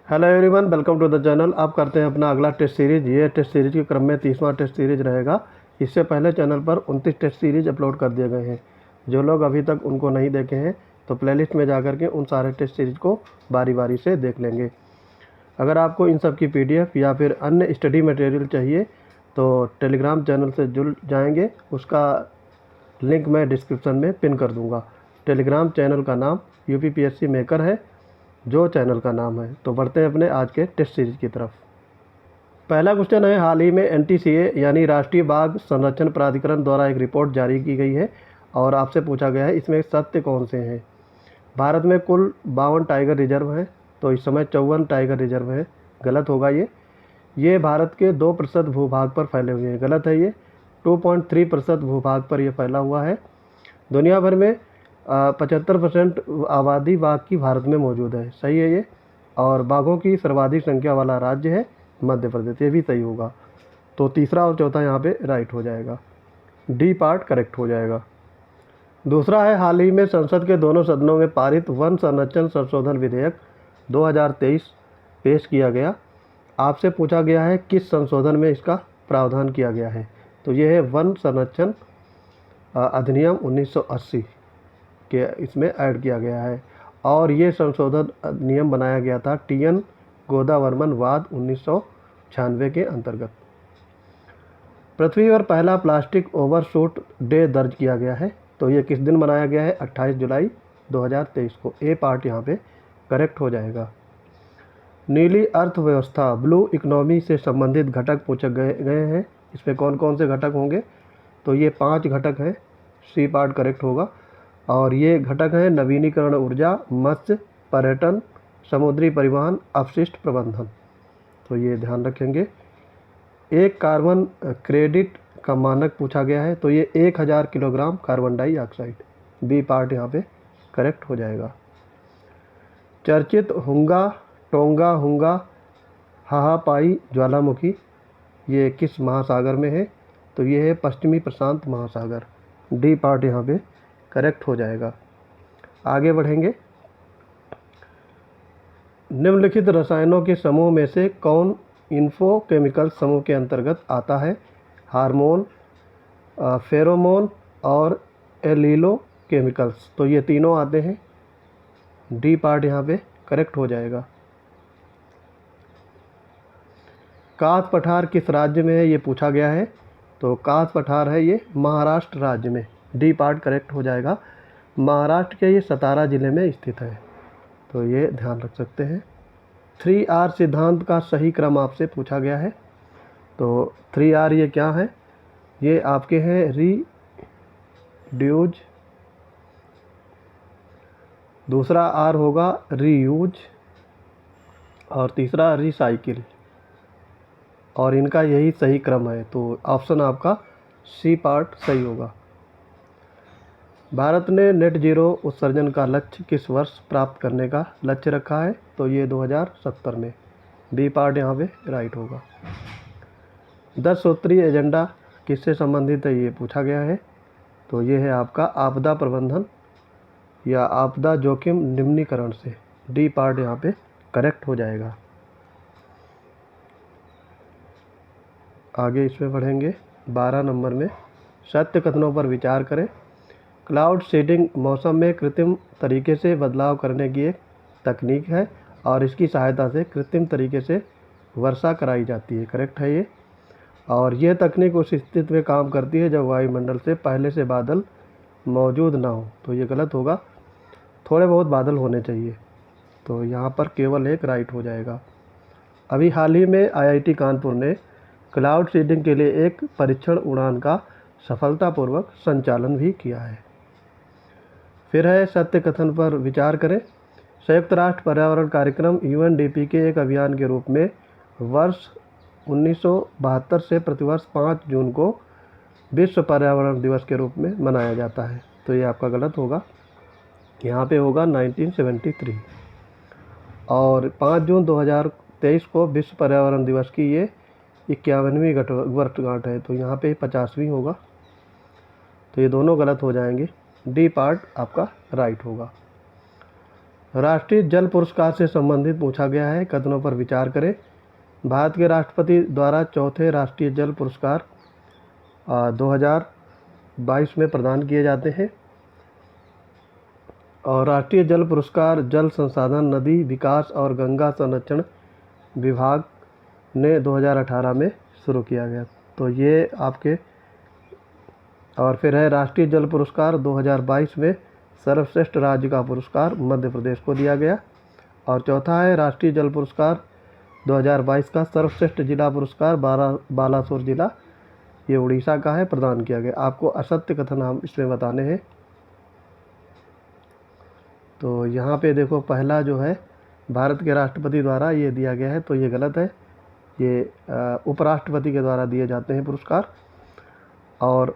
Hello everyone, welcome to the channel. अब करते हैं अपना अगला टेस्ट सीरीज़। ये टेस्ट सीरीज़ के क्रम में 30वां टेस्ट सीरीज़ रहेगा। इससे पहले चैनल पर 29 टेस्ट सीरीज़ अपलोड कर दिए गए हैं। जो लोग अभी तक उनको नहीं देखे हैं तो प्लेलिस्ट में जाकर के उन सारे टेस्ट सीरीज़ को बारी बारी से देख लेंगे। अगर आपको इन सब की PDF या फिर अन्य स्टडी मटेरियल चाहिए तो टेलीग्राम चैनल से जुड़ जाएंगे। उसका लिंक मैं डिस्क्रिप्शन में पिन कर दूँगा। टेलीग्राम चैनल का नाम UPPSC मेकर है, जो चैनल का नाम है। तो बढ़ते हैं अपने आज के टेस्ट सीरीज़ की तरफ। पहला क्वेश्चन है, हाल ही में NTCA यानी राष्ट्रीय बाघ संरक्षण प्राधिकरण द्वारा एक रिपोर्ट जारी की गई है और आपसे पूछा गया है इसमें सत्य कौन से हैं। भारत में कुल 52 टाइगर रिजर्व हैं, तो इस समय 54 टाइगर रिजर्व हैं। गलत होगा ये भारत के 2% भूभाग पर फैले हुए हैं। गलत है ये, 2.3% भूभाग पर यह फैला हुआ है। दुनिया भर में 75% आबादी बाघ की भारत में मौजूद है। सही है ये। और बाघों की सर्वाधिक संख्या वाला राज्य है मध्य प्रदेश। ये भी सही होगा। तो तीसरा और चौथा यहाँ पे राइट हो जाएगा। डी पार्ट करेक्ट हो जाएगा। दूसरा है, हाल ही में संसद के दोनों सदनों में पारित वन संरक्षण संशोधन विधेयक 2023 पेश किया गया। आपसे पूछा गया है किस संशोधन में इसका प्रावधान किया गया है। तो ये है वन संरक्षण अधिनियम 1980 के इसमें ऐड किया गया है। और ये संशोधन नियम बनाया गया था TN गोदावर्मन वाद 1996 के अंतर्गत। पृथ्वी पर पहला प्लास्टिक ओवरशूट डे दर्ज किया गया है। तो ये किस दिन मनाया गया है? 28 जुलाई 2023 को। ए पार्ट यहाँ पे करेक्ट हो जाएगा। नीली अर्थव्यवस्था ब्लू इकोनॉमी से संबंधित घटक पूछे गए हैं। इसमें कौन कौन से घटक होंगे? तो ये 5 घटक हैं। सी पार्ट करेक्ट होगा। और ये घटक हैं नवीनीकरण ऊर्जा, मत्स्य, पर्यटन, समुद्री परिवहन, अपशिष्ट प्रबंधन। तो ये ध्यान रखेंगे। एक कार्बन क्रेडिट का मानक पूछा गया है। तो ये 1000 kilogram carbon dioxide. B part यहाँ पे करेक्ट हो जाएगा। चर्चित हुंगा टोंगा हुंगा हाहापाई ज्वालामुखी ये किस महासागर में है? तो ये है पश्चिमी प्रशांत महासागर। डी पार्ट यहाँ पे करेक्ट हो जाएगा। आगे बढ़ेंगे। निम्नलिखित रसायनों के समूह में से कौन इन्फोकेमिकल समूह के अंतर्गत आता है? हार्मोन, फेरोमोन और एलिलो केमिकल्स। तो ये तीनों आते हैं। डी पार्ट यहाँ पे करेक्ट हो जाएगा। काथ पठार किस राज्य में है? ये पूछा गया है। तो काथ पठार है ये महाराष्ट्र राज्य में। डी पार्ट करेक्ट हो जाएगा। महाराष्ट्र के ये सतारा ज़िले में स्थित है। तो ये ध्यान रख सकते हैं। 3R सिद्धांत का सही क्रम आपसे पूछा गया है। तो 3R ये क्या है? ये आपके हैं रीड्यूज, दूसरा R होगा रीयूज और तीसरा रिसाइकिल। और इनका यही सही क्रम है। तो ऑप्शन आपका सी पार्ट सही होगा। भारत ने नेट जीरो उत्सर्जन का लक्ष्य किस वर्ष प्राप्त करने का लक्ष्य रखा है? तो ये 2070 में। बी पार्ट यहाँ पे राइट होगा। 10 सूत्रीय एजेंडा किससे संबंधित है? ये पूछा गया है। तो ये है आपका आपदा प्रबंधन या आपदा जोखिम निम्नीकरण से। डी पार्ट यहाँ पे करेक्ट हो जाएगा। आगे इसमें बढ़ेंगे। 12 नंबर में सत्य कथनों पर विचार करें। क्लाउड सीडिंग मौसम में कृत्रिम तरीके से बदलाव करने की एक तकनीक है और इसकी सहायता से कृत्रिम तरीके से वर्षा कराई जाती है। करेक्ट है ये। और यह तकनीक उस स्थिति में काम करती है जब वायुमंडल से पहले से बादल मौजूद ना हो। तो ये गलत होगा, थोड़े बहुत बादल होने चाहिए। तो यहाँ पर केवल एक राइट हो जाएगा। अभी हाल ही में IIT कानपुर ने क्लाउड सीडिंग के लिए एक परीक्षण उड़ान का सफलतापूर्वक संचालन भी किया है। फिर है सत्य कथन पर विचार करें। संयुक्त राष्ट्र पर्यावरण कार्यक्रम UNDP के एक अभियान के रूप में वर्ष 1972 से प्रतिवर्ष 5 जून को विश्व पर्यावरण दिवस के रूप में मनाया जाता है। तो ये आपका गलत होगा, यहाँ पे होगा 1973। और 5 जून 2023 को विश्व पर्यावरण दिवस की ये 51वीं वर्षगांठ है। तो यहाँ पे 50वीं होगा। तो ये दोनों गलत हो जाएंगे। डी पार्ट आपका राइट होगा। राष्ट्रीय जल पुरस्कार से संबंधित पूछा गया है, कथनों पर विचार करें। भारत के राष्ट्रपति द्वारा चौथे राष्ट्रीय जल पुरस्कार 2022 में प्रदान किए जाते हैं। और राष्ट्रीय जल पुरस्कार जल संसाधन, नदी विकास और गंगा संरक्षण विभाग ने 2018 में शुरू किया गया। तो ये आपके, और फिर है राष्ट्रीय जल पुरस्कार 2022 में सर्वश्रेष्ठ राज्य का पुरस्कार मध्य प्रदेश को दिया गया। और चौथा है राष्ट्रीय जल पुरस्कार 2022 का सर्वश्रेष्ठ जिला पुरस्कार बालासोर जिला, ये उड़ीसा का है, प्रदान किया गया। आपको असत्य कथन हम इसमें बताने हैं। तो यहाँ पे देखो, पहला जो है भारत के राष्ट्रपति द्वारा ये दिया गया है, तो ये गलत है। ये उपराष्ट्रपति के द्वारा दिए जाते हैं पुरस्कार। और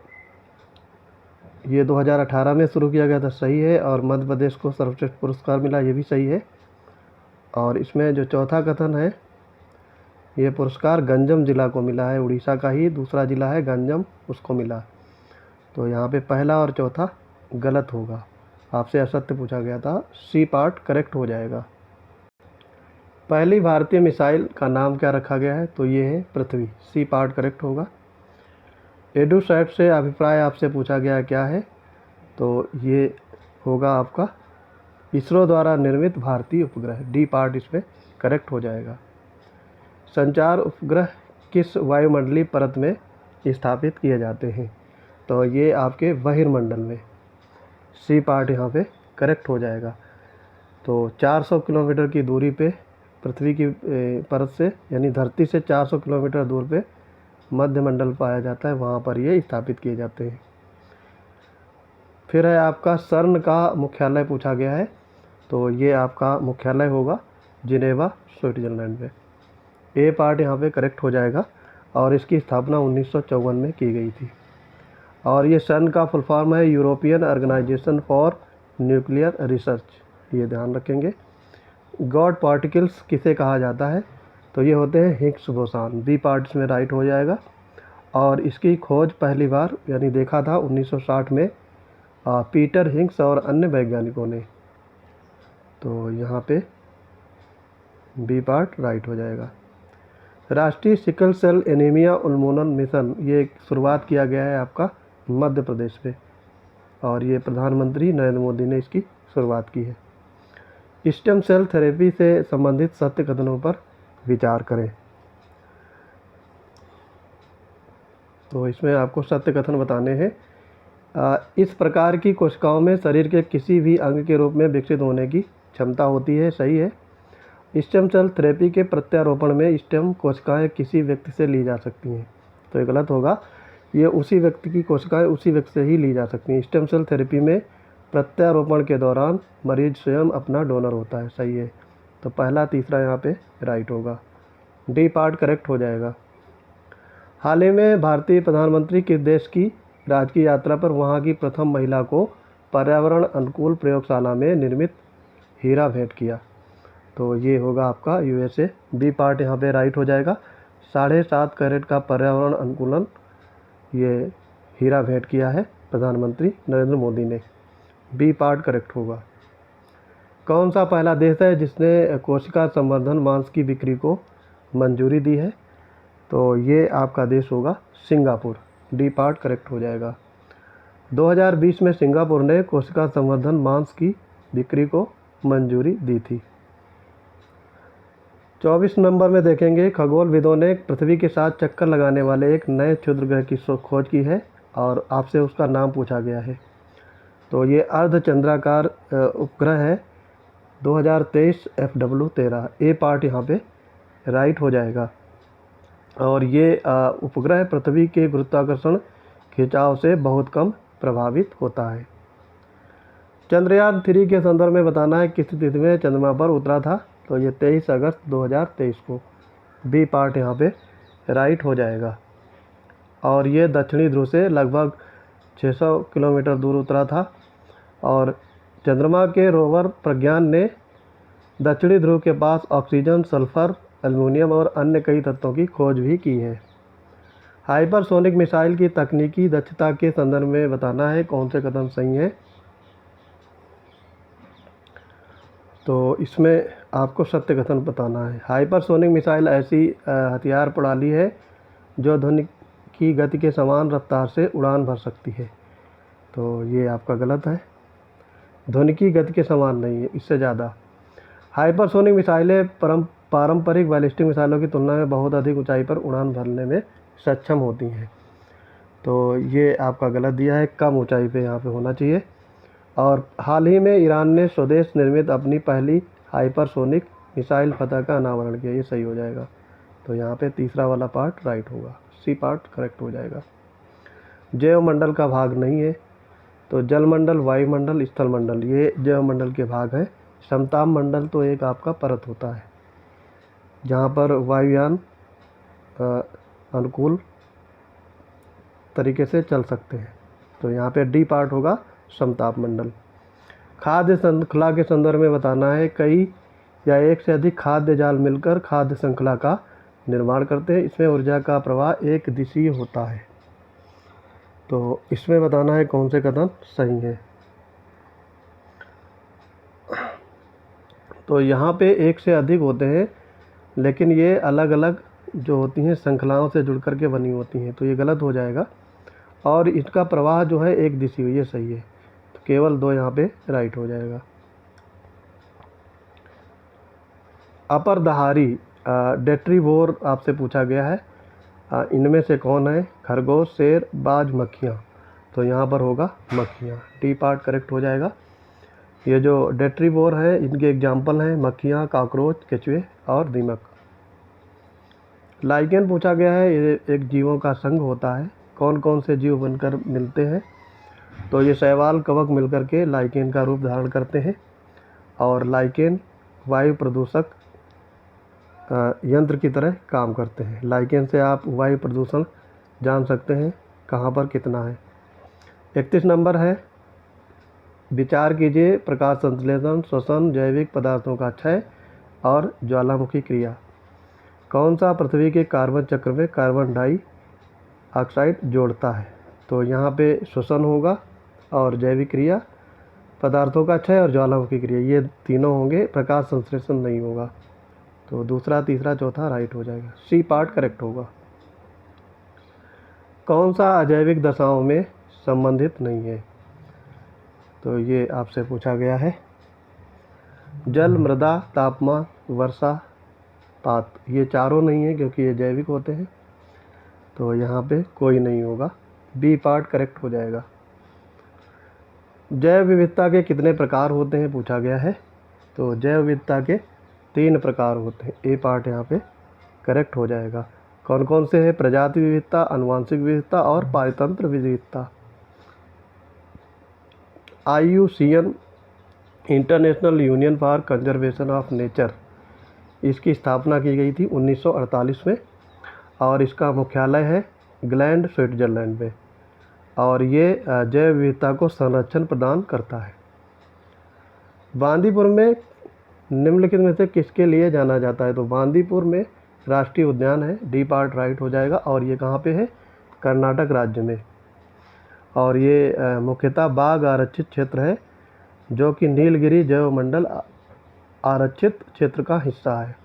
ये 2018 में शुरू किया गया था, सही है। और मध्य प्रदेश को सर्वश्रेष्ठ पुरस्कार मिला, ये भी सही है। और इसमें जो चौथा कथन है, ये पुरस्कार गंजम जिला को मिला है, उड़ीसा का ही दूसरा जिला है गंजम, उसको मिला। तो यहाँ पे पहला और चौथा गलत होगा, आपसे असत्य पूछा गया था। सी पार्ट करेक्ट हो जाएगा। पहली भारतीय मिसाइल का नाम क्या रखा गया है, तो ये है पृथ्वी, सी पार्ट करेक्ट होगा। एडुसैट से अभिप्राय आपसे पूछा गया क्या है, तो ये होगा आपका इसरो द्वारा निर्मित भारतीय उपग्रह, डी पार्ट इसमें करेक्ट हो जाएगा। संचार उपग्रह किस वायुमंडलीय परत में स्थापित किए जाते हैं, तो ये आपके बहिर्मंडल में, सी पार्ट यहाँ पे करेक्ट हो जाएगा। तो 400 किलोमीटर की दूरी पे पृथ्वी की परत से, यानी धरती से 400 किलोमीटर दूर पे मध्यमंडल पाया जाता है, वहाँ पर ये स्थापित किए जाते हैं। फिर है आपका सर्न का मुख्यालय पूछा गया है, तो ये आपका मुख्यालय होगा जिनेवा, स्विट्जरलैंड में। ए पार्ट यहाँ पे करेक्ट हो जाएगा। और इसकी स्थापना 1954 में की गई थी। और ये सर्न का फुल फॉर्म है European Organization for Nuclear Research, ये ध्यान रखेंगे। गॉड पार्टिकल्स किसे कहा जाता है, तो ये होते हैं हिग्स बोसान, बी पार्ट इसमें राइट हो जाएगा। और इसकी खोज पहली बार यानी देखा था 1960 में पीटर हिग्स और अन्य वैज्ञानिकों ने। तो यहाँ पे बी पार्ट राइट हो जाएगा। राष्ट्रीय सिकल सेल एनीमिया उन्मूलन मिशन, ये शुरुआत किया गया है आपका मध्य प्रदेश में, और ये प्रधानमंत्री नरेंद्र मोदी ने इसकी शुरुआत की है। स्टेम सेल थेरेपी से संबंधित सत्य कथनों पर विचार करें। तो इसमें आपको सत्य कथन बताने हैं। इस प्रकार की कोशिकाओं में शरीर के किसी भी अंग के रूप में विकसित होने की क्षमता होती है, सही है। स्टेम सेल थेरेपी के प्रत्यारोपण में स्टेम कोशिकाएं किसी व्यक्ति से ली जा सकती हैं, तो ये गलत होगा। ये उसी व्यक्ति की कोशिकाएं उसी व्यक्ति से ही ली जा सकती हैं। स्टेम सेल थेरेपी में प्रत्यारोपण के दौरान मरीज स्वयं अपना डोनर होता है, सही है। तो पहला तीसरा यहाँ पे राइट होगा, डी पार्ट करेक्ट हो जाएगा। हाल ही में भारतीय प्रधानमंत्री किस देश की राजकीय यात्रा पर वहाँ की प्रथम महिला को पर्यावरण अनुकूल प्रयोगशाला में निर्मित हीरा भेंट किया, तो ये होगा आपका यूएसए, बी पार्ट यहाँ पे राइट हो जाएगा। 7.5 कैरेट का पर्यावरण अनुकूलन ये हीरा भेंट किया है प्रधानमंत्री नरेंद्र मोदी ने, बी पार्ट करेक्ट होगा। कौन सा पहला देश है जिसने कोशिका संवर्धन मांस की बिक्री को मंजूरी दी है, तो ये आपका देश होगा सिंगापुर, डी पार्ट करेक्ट हो जाएगा। 2020 में सिंगापुर ने कोशिका संवर्धन मांस की बिक्री को मंजूरी दी थी। 24 नंबर में देखेंगे, खगोलविदों ने पृथ्वी के साथ चक्कर लगाने वाले एक नए क्षुद्र ग्रह की खोज की है और आपसे उसका नाम पूछा गया है। तो ये अर्धचंद्राकार उपग्रह है 2023 FW13, ए पार्ट यहाँ पे राइट हो जाएगा। और ये उपग्रह पृथ्वी के गुरुत्वाकर्षण खिंचाव से बहुत कम प्रभावित होता है। चंद्रयान 3 के संदर्भ में बताना है किस तिथि में चंद्रमा पर उतरा था, तो ये 23 अगस्त 2023 को, बी पार्ट यहाँ पे राइट हो जाएगा। और ये दक्षिणी ध्रुव से लगभग 600 किलोमीटर दूर उतरा था। और चंद्रमा के रोवर प्रज्ञान ने दक्षिणी ध्रुव के पास ऑक्सीजन, सल्फर, एल्युमिनियम और अन्य कई तत्वों की खोज भी की है। हाइपरसोनिक मिसाइल की तकनीकी दक्षता के संदर्भ में बताना है कौन से कदम सही हैं। तो इसमें आपको सत्य कथन बताना है। हाइपरसोनिक मिसाइल ऐसी हथियार प्रणाली है जो ध्वनि की गति के समान रफ्तार से उड़ान भर सकती है। तो ये आपका गलत है, ध्वनि की गति के समान नहीं है, इससे ज़्यादा। हाइपरसोनिक मिसाइलें पारंपरिक बैलिस्टिक मिसाइलों की तुलना में बहुत अधिक ऊंचाई पर उड़ान भरने में सक्षम होती हैं। तो ये आपका गलत दिया है, कम ऊंचाई पे यहाँ पे होना चाहिए। और हाल ही में ईरान ने स्वदेश निर्मित अपनी पहली हाइपरसोनिक मिसाइल फतह का अनावरण किया, ये सही हो जाएगा। तो यहाँ पे तीसरा वाला पार्ट राइट होगा, सी पार्ट करेक्ट हो जाएगा। जैवमंडल का भाग नहीं है, तो जलमंडल, वायुमंडल, स्थलमंडल ये जैवमंडल के भाग हैं। समताप मंडल तो एक आपका परत होता है जहाँ पर वायुयान अनुकूल तरीके से चल सकते हैं। तो यहाँ पे डी पार्ट होगा समताप मंडल। खाद्य श्रृंखला के संदर्भ में बताना है, कई या एक से अधिक खाद्य जाल मिलकर खाद्य श्रृंखला का निर्माण करते हैं। इसमें ऊर्जा का प्रवाह एक दिशीय होता है। तो इसमें बताना है कौन से कथन सही है। तो यहाँ पे एक से अधिक होते हैं, लेकिन ये अलग अलग जो होती हैं श्रृंखलाओं से जुड़ कर के बनी होती हैं, तो ये गलत हो जाएगा। और इसका प्रवाह जो है एक दिशीय, ये सही है। तो केवल 2 यहाँ पे राइट हो जाएगा। अपरदहारी डेट्रीवोर आपसे पूछा गया है, इनमें से कौन है? खरगोश, शेर, बाज, मक्खियाँ। तो यहाँ पर होगा मक्खियाँ, डी पार्ट करेक्ट हो जाएगा। ये जो डेट्रीवोर है इनके एग्जाम्पल हैं मक्खियाँ, कॉकरोच, केचुए और दीमक। लाइकेन पूछा गया है, ये एक जीवों का संघ होता है। कौन कौन से जीव बनकर मिलते हैं? तो ये शैवाल, कवक मिलकर के लाइकेन का रूप धारण करते हैं। और लाइकेन वायु प्रदूषक यंत्र की तरह काम करते हैं। लाइकेन से आप वायु प्रदूषण जान सकते हैं कहाँ पर कितना है। 31 नंबर है, विचार कीजिए, प्रकाश संश्लेषण, श्वसन, जैविक पदार्थों का क्षय और ज्वालामुखी क्रिया। कौन सा पृथ्वी के कार्बन चक्र में कार्बन डाइऑक्साइड जोड़ता है? तो यहाँ पे श्वसन होगा और जैविक क्रिया, पदार्थों का क्षय और ज्वालामुखी क्रिया, ये तीनों होंगे, प्रकाश संश्लेषण नहीं होगा। तो दूसरा, तीसरा, चौथा राइट हो जाएगा, सी पार्ट करेक्ट होगा। कौन सा अजैविक दशाओं में संबंधित नहीं है? तो ये आपसे पूछा गया है। जल, मृदा, तापमान, वर्षा, पात, ये चारों नहीं है क्योंकि ये जैविक होते हैं। तो यहाँ पे कोई नहीं होगा, बी पार्ट करेक्ट हो जाएगा। जैव विविधता के कितने प्रकार होते हैं पूछा गया है। तो जैव विविधता के 3 प्रकार होते हैं, ए पार्ट यहाँ पे करेक्ट हो जाएगा। कौन कौन से हैं? प्रजाति विविधता, आनुवंशिक विविधता और पारतंत्र विविधता। IUCN international union for conservation of nature, इसकी स्थापना की गई थी 1948 में और इसका मुख्यालय है ग्लैंड, स्विट्जरलैंड में। और ये जैव विविधता को संरक्षण प्रदान करता है। बांदीपुर में निम्नलिखित में से किसके लिए जाना जाता है? तो बांदीपुर में राष्ट्रीय उद्यान है, डी पार्ट राइट हो जाएगा। और ये कहाँ पे है? कर्नाटक राज्य में। और ये मुख्यतः बाघ आरक्षित क्षेत्र है जो कि नीलगिरी जैवमंडल आरक्षित क्षेत्र का हिस्सा है।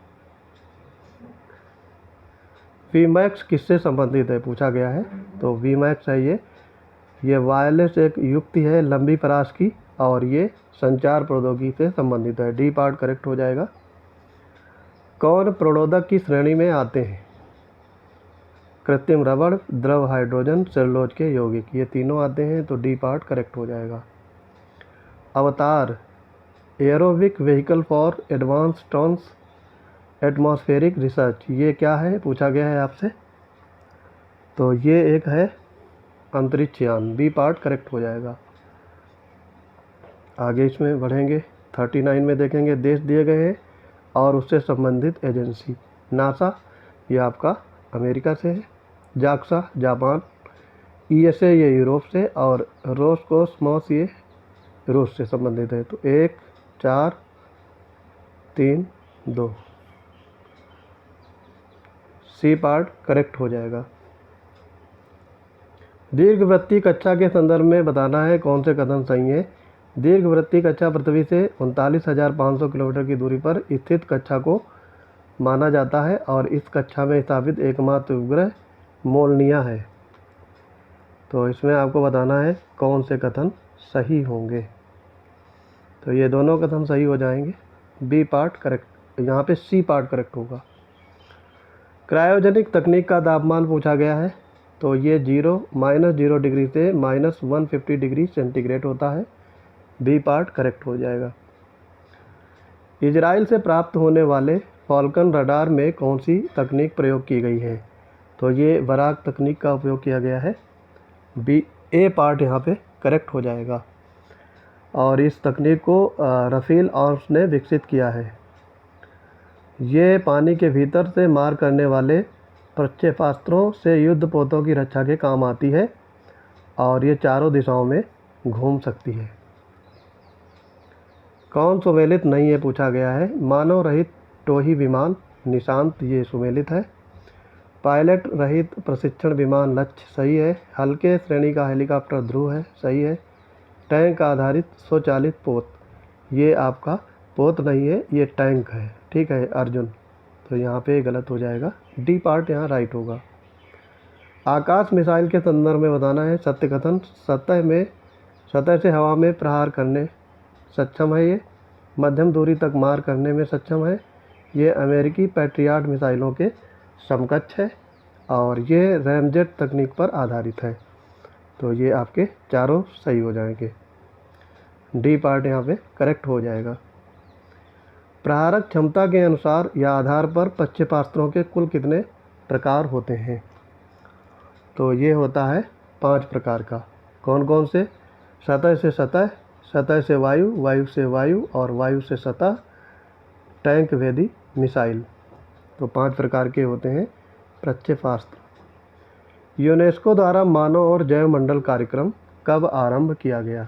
वीमैक्स किससे संबंधित है पूछा गया है। तो वीमैक्स है ये वायरलेस एक युक्ति है लंबी परास की और ये संचार प्रौद्योगिकी से संबंधित है, डी पार्ट करेक्ट हो जाएगा। कौन प्रणोदक की श्रेणी में आते हैं? कृत्रिम रबड़, द्रव हाइड्रोजन, सेलुलोज के यौगिक, ये तीनों आते हैं। तो डी पार्ट करेक्ट हो जाएगा। Avatar aerobic vehicle for advance trans atmospheric research, ये क्या है पूछा गया है आपसे। तो ये एक है अंतरिक्ष यान, बी पार्ट करेक्ट हो जाएगा। आगे इसमें बढ़ेंगे, 39 में देखेंगे देश दिए गए हैं और उससे संबंधित एजेंसी। नासा ये आपका अमेरिका से है, जाक्सा जापान, ESA ये यूरोप से और रोसकोसमॉस ये रूस से संबंधित है। तो 1 4 3 2, सी पार्ट करेक्ट हो जाएगा। दीर्घवृत्तीय कक्षा के संदर्भ में बताना है कौन से कथन सही है। दीर्घवृत्तीय कक्षा पृथ्वी से 39,500 किलोमीटर की दूरी पर स्थित कक्षा को माना जाता है और इस कक्षा में स्थापित एकमात्र उपग्रह मोलनिया है। तो इसमें आपको बताना है कौन से कथन सही होंगे। तो ये दोनों कथन सही हो जाएंगे। बी पार्ट करेक्ट, यहाँ पे सी पार्ट करेक्ट होगा। क्रायोजेनिक तकनीक का तापमान पूछा गया है। तो ये -0 डिग्री से -150 डिग्री सेंटीग्रेड होता है। बी पार्ट करेक्ट हो जाएगा। इजराइल से प्राप्त होने वाले फॉल्कन रडार में कौन सी तकनीक प्रयोग की गई है? तो ये वराग तकनीक का उपयोग किया गया है। बी ए पार्ट यहाँ पे करेक्ट हो जाएगा। और इस तकनीक को रफील आर्म्स ने विकसित किया है। ये पानी के भीतर से मार करने वाले प्रक्षेपास्त्रों से युद्धपोतों की रक्षा के काम आती है और ये चारों दिशाओं में घूम सकती है। कौन सुमेलित नहीं है पूछा गया है। मानव रहित टोही विमान निशांत, ये सुमेलित है। पायलट रहित प्रशिक्षण विमान लक्ष्य, सही है। हल्के श्रेणी का हेलीकॉप्टर ध्रुव है, सही है। टैंक आधारित स्वचालित पोत, ये आपका पोत नहीं है, ये टैंक है, ठीक है अर्जुन। तो यहाँ पे गलत हो जाएगा। डी पार्ट यहाँ राइट होगा। आकाश मिसाइल के संदर्भ में बताना है सत्य कथन। सतह से हवा में प्रहार करने सक्षम है, ये मध्यम दूरी तक मार करने में सक्षम है, ये अमेरिकी पैट्रियट मिसाइलों के समकक्ष है और ये रैमजेट तकनीक पर आधारित है। तो ये आपके चारों सही हो जाएंगे। डी पार्ट यहाँ पे करेक्ट हो जाएगा। प्रहारक क्षमता के अनुसार या आधार पर प्रक्षेपास्त्रों के कुल कितने प्रकार होते हैं? तो ये होता है 5 प्रकार का। कौन कौन से? सतह से सतह, सतह से वायु, वायु से वायु और वायु से सतह, टैंक भेदी मिसाइल। तो 5 प्रकार के होते हैं प्रक्षेपास्त्र। यूनेस्को द्वारा मानव और जैवमंडल कार्यक्रम कब आरंभ किया गया?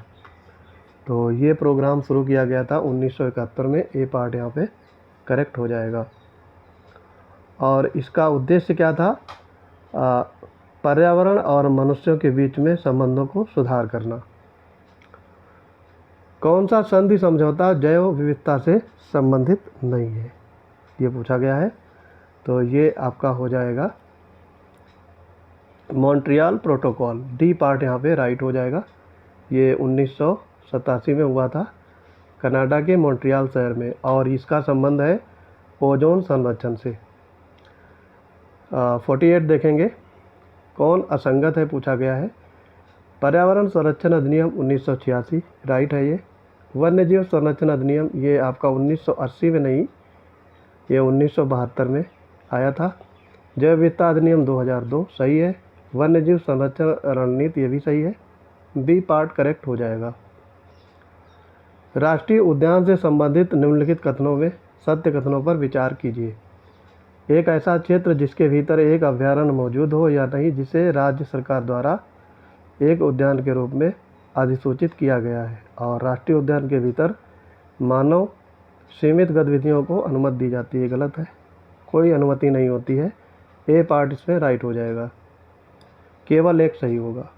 तो ये प्रोग्राम शुरू किया गया था 1971 में। ए पार्ट यहाँ पे करेक्ट हो जाएगा। और इसका उद्देश्य क्या था? पर्यावरण और मनुष्यों के बीच में संबंधों को सुधार करना। कौन सा संधि समझौता जैव विविधता से संबंधित नहीं है? ये पूछा गया है। तो ये आपका हो जाएगा मॉन्ट्रियल प्रोटोकॉल। डी पार्ट यहाँ पे राइट हो जाएगा। ये 1987 में हुआ था कनाडा के मॉन्ट्रियल शहर में और इसका संबंध है ओजोन संरक्षण से। 48 देखेंगे। कौन असंगत है पूछा गया है। पर्यावरण संरक्षण अधिनियम 1986 राइट है ये। वन्यजीव संरक्षण अधिनियम ये आपका 1980 में नहीं, ये 1972 में आया था। जैव विविधता अधिनियम 2002 सही है। वन्यजीव संरक्षण रणनीति ये भी सही है। बी पार्ट करेक्ट हो जाएगा। राष्ट्रीय उद्यान से संबंधित निम्नलिखित कथनों में सत्य कथनों पर विचार कीजिए। एक ऐसा क्षेत्र जिसके भीतर एक अभयारण्य मौजूद हो या नहीं, जिसे राज्य सरकार द्वारा एक उद्यान के रूप में अधिसूचित किया गया है और राष्ट्रीय उद्यान के भीतर मानव सीमित गतिविधियों को अनुमति दी जाती है। गलत है, कोई अनुमति नहीं होती है। ए पार्ट इसमें राइट हो जाएगा। केवल एक सही होगा।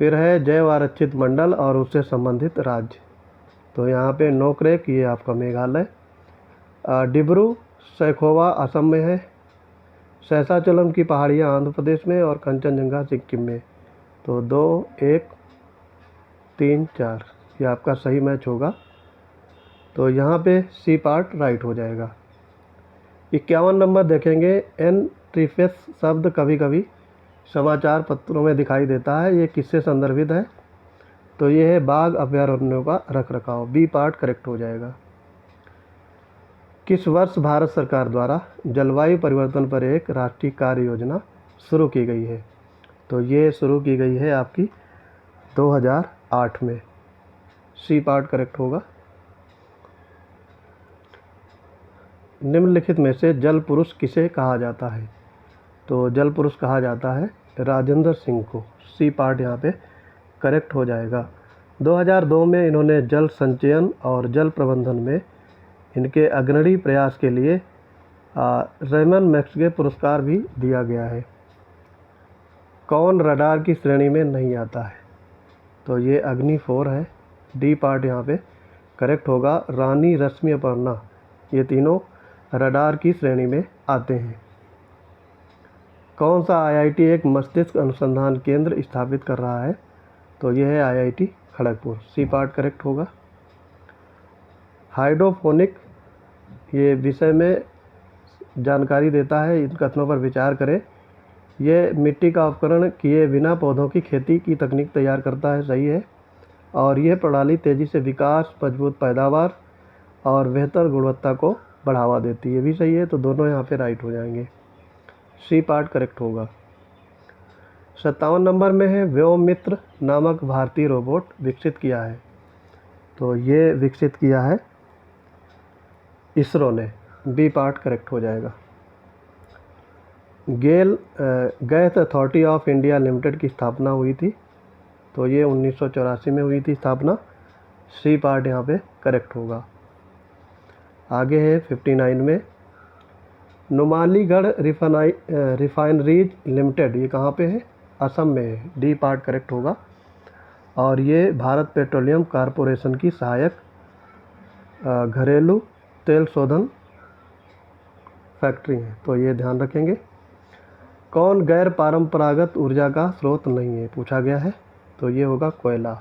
फिर है जैव आरक्षित मंडल और उससे संबंधित राज्य। तो यहाँ पे नोकरेक ये आपका मेघालय, डिब्रू सैखोवा असम में है, शेषाचलम की पहाड़ियाँ आंध्र प्रदेश में और कंचनजंगा सिक्किम में। तो 2, 1, 3, 4 ये आपका सही मैच होगा। तो यहाँ पे सी पार्ट राइट हो जाएगा। 51 नंबर देखेंगे। एनट्रीफेस शब्द कभी कभी समाचार पत्रों में दिखाई देता है, ये किससे संदर्भित है? तो ये है बाघ अभयारण्यों का रखरखाव। बी पार्ट करेक्ट हो जाएगा। किस वर्ष भारत सरकार द्वारा जलवायु परिवर्तन पर एक राष्ट्रीय कार्य योजना शुरू की गई है? तो ये शुरू की गई है आपकी 2008 में। सी पार्ट करेक्ट होगा। निम्नलिखित में से जल पुरुष किसे कहा जाता है? तो जल पुरुष कहा जाता है राजेंद्र सिंह को। सी पार्ट यहाँ पे करेक्ट हो जाएगा। 2002 में इन्होंने जल संचयन और जल प्रबंधन में इनके अग्रणी प्रयास के लिए रेमन मैक्सवे पुरस्कार भी दिया गया है। कौन रडार की श्रेणी में नहीं आता है? तो ये अग्नि 4 है। डी पार्ट यहाँ पे करेक्ट होगा। रानी रश्मि अपर्णा, ये तीनों रडार की श्रेणी में आते हैं। कौन सा आईआईटी एक मस्तिष्क अनुसंधान केंद्र स्थापित कर रहा है? तो ये है IIT Kharagpur. C part correct होगा। हाइड्रोपोनिक ये विषय में जानकारी देता है, इन कथनों पर विचार करें। ये मिट्टी का उपकरण किए बिना पौधों की खेती की तकनीक तैयार करता है, सही है। और यह प्रणाली तेज़ी से विकास, मजबूत पैदावार और बेहतर गुणवत्ता को बढ़ावा देती है, ये भी सही है। तो दोनों यहाँ पे राइट हो जाएंगे। सी पार्ट करेक्ट होगा। 57 नंबर में है व्योममित्र नामक भारतीय रोबोट विकसित किया है। तो ये विकसित किया है इसरो ने। बी पार्ट करेक्ट हो जाएगा। Gas authority of India limited की स्थापना हुई थी। तो ये 1984 में हुई थी स्थापना। सी पार्ट यहाँ पे करेक्ट होगा। आगे है 59 में नुमालीगढ़ रिफाइनरीज लिमिटेड, ये कहाँ पे है? असम में है। डी पार्ट करेक्ट होगा। और ये भारत पेट्रोलियम कॉरपोरेशन की सहायक घरेलू तेल शोधन फैक्ट्री है। तो ये ध्यान रखेंगे। कौन गैर परंपरागत ऊर्जा का स्रोत नहीं है, पूछा गया है। तो ये होगा कोयला।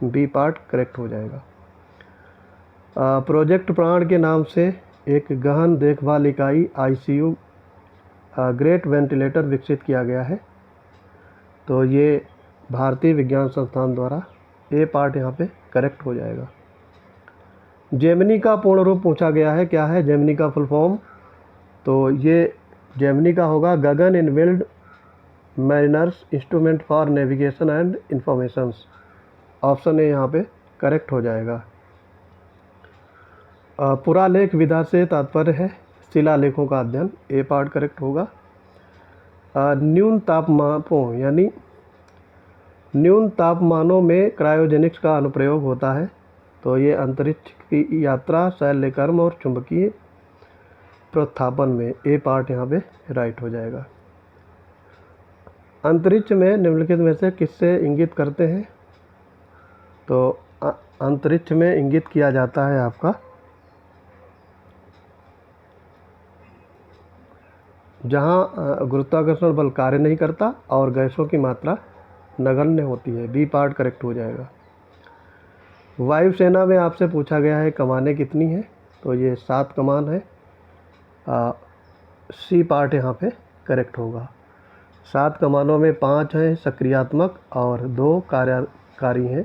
बी पार्ट करेक्ट हो जाएगा। प्रोजेक्ट प्राण के नाम से एक गहन देखभाल इकाई आईसीयू ग्रेट वेंटिलेटर विकसित किया गया है। तो ये भारतीय विज्ञान संस्थान द्वारा। ए पार्ट यहाँ पे करेक्ट हो जाएगा। जेमिनी का पूर्ण रूप पूछा गया है, क्या है जेमिनी का फुल फॉर्म? तो ये जेमिनी का होगा Gagan inbuilt mariners instrument for navigation and informations. Option A यहाँ पे करेक्ट हो जाएगा। पुरालेख विधा से तात्पर्य है शिलालेखों का अध्ययन। ए पार्ट करेक्ट होगा। न्यून तापमापों यानी न्यून तापमानों में क्रायोजेनिक्स का अनुप्रयोग होता है। तो ये अंतरिक्ष की यात्रा, शैलकर्म और चुंबकीय प्रोत्थापन में। ए पार्ट यहाँ पे राइट हो जाएगा। अंतरिक्ष में निम्नलिखित में से किससे इंगित करते हैं? तो अंतरिक्ष में इंगित किया जाता है आपका जहाँ गुरुत्वाकर्षण बल कार्य नहीं करता और गैसों की मात्रा नगण्य होती है। बी पार्ट करेक्ट हो जाएगा। वायुसेना में आपसे पूछा गया है कमानें कितनी हैं? तो ये 7 कमान है। सी पार्ट यहाँ पे करेक्ट होगा। 7 कमानों में 5 हैं सक्रियात्मक और 2 कार्यकारी हैं।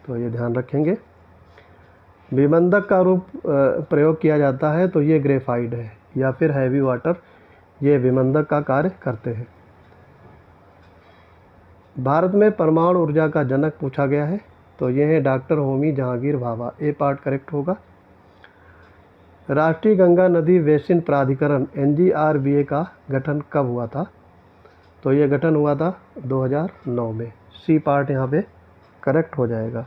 तो ये ध्यान रखेंगे। विबंधक का रूप प्रयोग किया जाता है। तो ये ग्रेफाइट है या फिर हैवी वाटर, ये विबंधक का कार्य करते हैं। भारत में परमाणु ऊर्जा का जनक पूछा गया है। तो ये है डॉक्टर होमी जहांगीर भाभा। ए पार्ट करेक्ट होगा। राष्ट्रीय गंगा नदी बेसिन प्राधिकरण NGRBA का गठन कब हुआ था? तो ये गठन हुआ था 2009 में। सी पार्ट यहाँ पे करेक्ट हो जाएगा।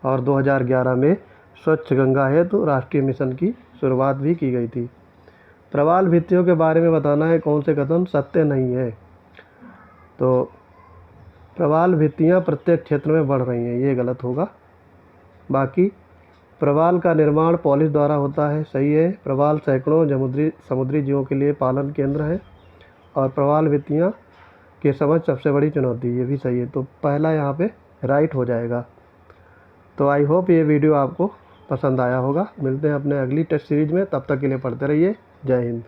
और 2011 में स्वच्छ गंगा हेतु राष्ट्रीय मिशन की शुरुआत भी की गई थी। प्रवाल भित्तियों के बारे में बताना है, कौन से कथन सत्य नहीं है? तो प्रवाल भित्तियाँ प्रत्येक क्षेत्र में बढ़ रही हैं, ये गलत होगा। बाकी प्रवाल का निर्माण पॉलिश द्वारा होता है, सही है। प्रवाल सैकड़ों समुद्री जीवों के लिए पालन केंद्र है और प्रवाल भित्तियाँ की समझ सबसे बड़ी चुनौती, ये भी सही है। तो पहला यहाँ पे राइट हो जाएगा। तो आई होप ये वीडियो आपको पसंद आया होगा। मिलते हैं अपने अगली टेस्ट सीरीज़ में, तब तक के लिए पढ़ते रहिए। जय हिंद।